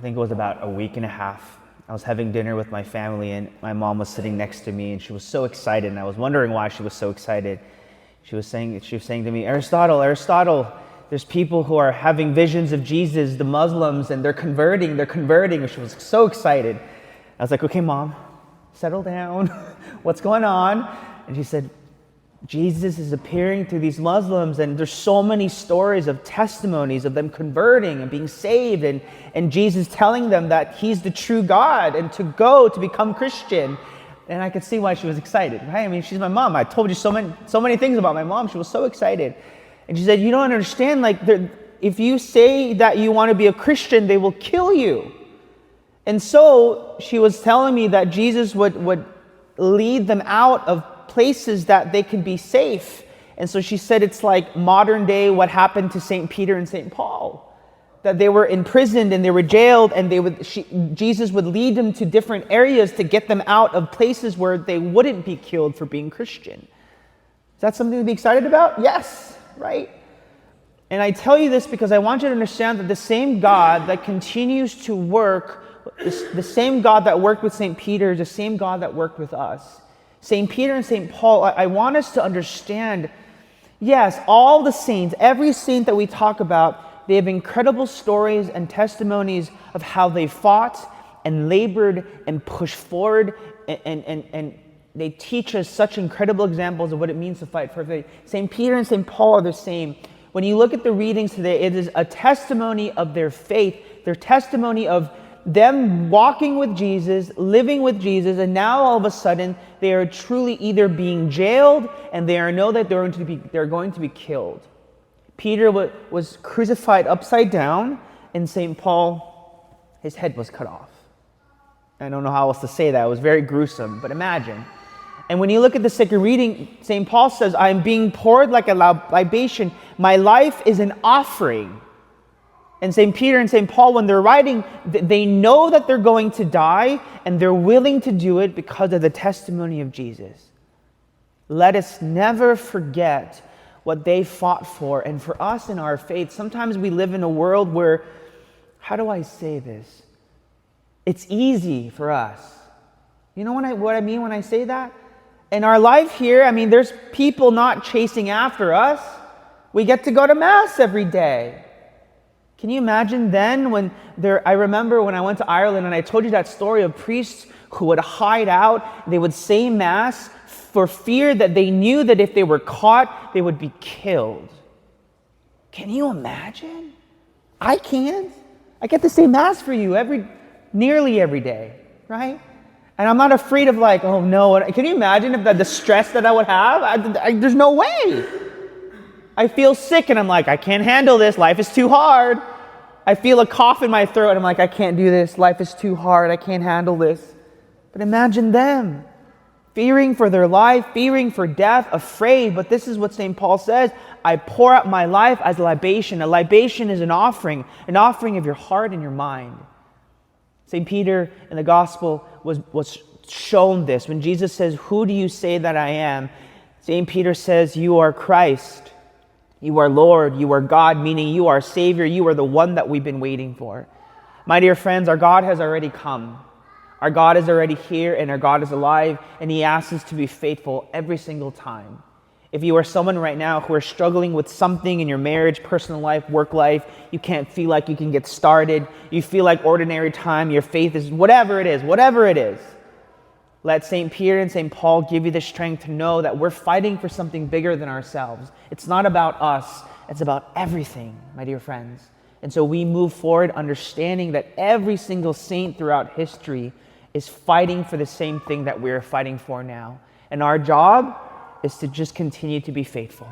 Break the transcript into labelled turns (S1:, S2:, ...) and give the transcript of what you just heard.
S1: I think it was about a week and a half. I was having dinner with my family and my mom was sitting next to me and she was so excited and I was wondering why she was so excited. She was saying to me, Aristotle, there's people who are having visions of Jesus, the Muslims, and they're converting. And she was so excited. I was like, okay, Mom, settle down. What's going on? And she said, Jesus is appearing to these Muslims, and there's so many stories of testimonies of them converting and being saved, and Jesus telling them that he's the true God and to go to become Christian. And I could see why she was excited, right? I mean, she's my mom. I told you so many things about my mom. She was so excited. And she said, you don't understand, if you say that you want to be a Christian, they will kill you. And so she was telling me that Jesus would lead them out of places that they could be safe. And so she said it's like modern day what happened to St. Peter and St. Paul, that they were imprisoned and they were jailed, and Jesus would lead them to different areas to get them out of places where they wouldn't be killed for being Christian. Is that something to be excited about? Yes, right? And I tell you this because I want you to understand that the same God that continues to work, the same God that worked with St. Peter is the same God that worked with us. St. Peter and St. Paul, I want us to understand, yes, all the saints, every saint that we talk about, they have incredible stories and testimonies of how they fought and labored and pushed forward, and they teach us such incredible examples of what it means to fight for faith. St. Peter and St. Paul are the same. When you look at the readings today, it is a testimony of their faith, their testimony of them walking with Jesus, living with Jesus, and now all of a sudden they are truly either being jailed and they know that they're going to be killed. Peter was crucified upside down, and St. Paul, his head was cut off. I don't know how else to say that. It was very gruesome, but imagine. And when you look at the sacred reading, St. Paul says, I am being poured like a libation. My life is an offering. And St. Peter and St. Paul, when they're writing, they know that they're going to die, and they're willing to do it because of the testimony of Jesus. Let us never forget what they fought for. And for us in our faith, sometimes we live in a world where, how do I say this? It's easy for us. You know what I mean when I say that? In our life here, there's people not chasing after us. We get to go to Mass every day. Can you imagine then I remember when I went to Ireland and I told you that story of priests who would hide out, they would say Mass for fear that they knew that if they were caught, they would be killed. Can you imagine? I can't. I get to say Mass for you nearly every day, right? And I'm not afraid of oh no, can you imagine if the stress that I would have? There's no way. I feel sick and I'm like, I can't handle this. Life is too hard. I feel a cough in my throat and I'm like, I can't do this. Life is too hard. I can't handle this. But imagine them fearing for their life, fearing for death, afraid. But this is what St. Paul says. I pour out my life as a libation. A libation is an offering of your heart and your mind. St. Peter in the gospel was shown this. When Jesus says, who do you say that I am? St. Peter says, you are Christ. You are Lord, you are God, meaning you are Savior, you are the one that we've been waiting for. My dear friends, our God has already come. Our God is already here, and our God is alive, and He asks us to be faithful every single time. If you are someone right now who are struggling with something in your marriage, personal life, work life, you can't feel like you can get started, you feel like ordinary time, your faith is whatever it is. Let St. Peter and St. Paul give you the strength to know that we're fighting for something bigger than ourselves. It's not about us. It's about everything, my dear friends. And so we move forward understanding that every single saint throughout history is fighting for the same thing that we're fighting for now. And our job is to just continue to be faithful.